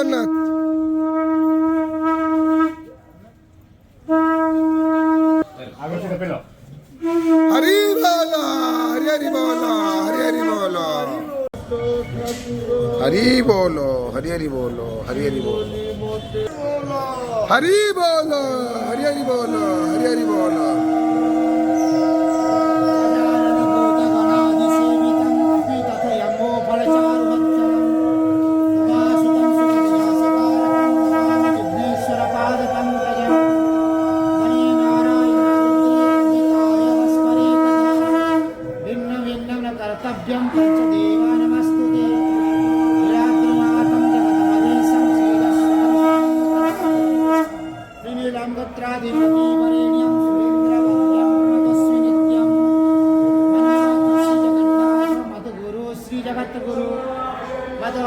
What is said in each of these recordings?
জগন্নাথ। হরি বল, হরি হরি বল, হরি হরি বল, হরি বল, হরি হরি বল, হরি হরি বল, হরি বল, হরি হরি বল, হরি হরি বল।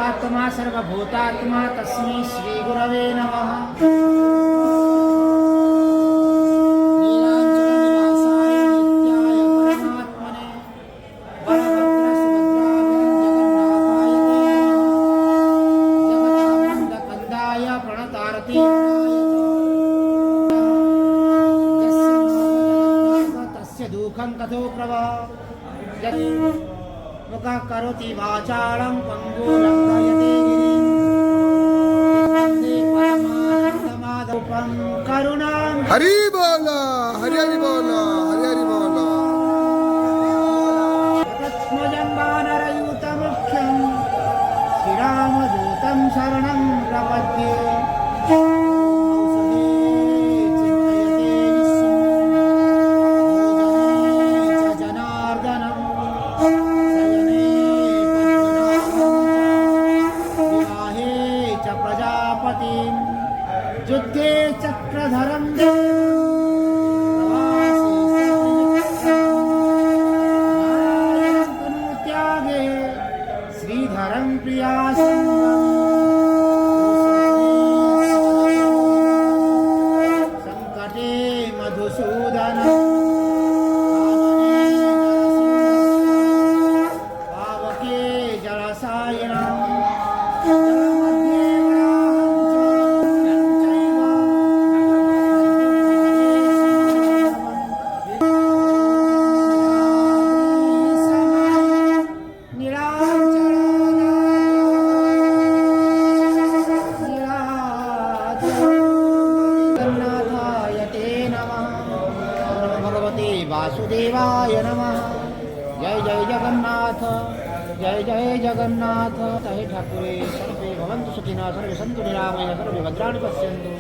आत्मा सर्वभूतात्मा तस्मै श्री गुरवे नमः। नीलांचलनिवासाय नित्याय परमात्मने बलभद्रसुभद्राय जगन्नाथाय प्रणतारति तस्य दुःखं कथो प्रभा मुखः करोति वाचालं पङ्गुलङ्घयते गिरिं वन्दे परमानन्दमाधवं करुणां। हरि बोल, हरि हरि बोल, हरि हरि बोल। तत्मजं वानरयूतमुख्यं श्रीरामदूतं शरणं प्रपद्ये। युद्धे चक्रधरं त्यागे श्रीधरं संकटे मधुसूदन पावके जलसायनम् वासुदेवाय नमः। जय जय जगन्नाथ, जय जय जगन्नाथ। तहे ठाकुरे सर्वे भवन्तु सुखिनः, सर्वे सन्तु निरामयः, सर्वे भद्राणि पश्यन्तु।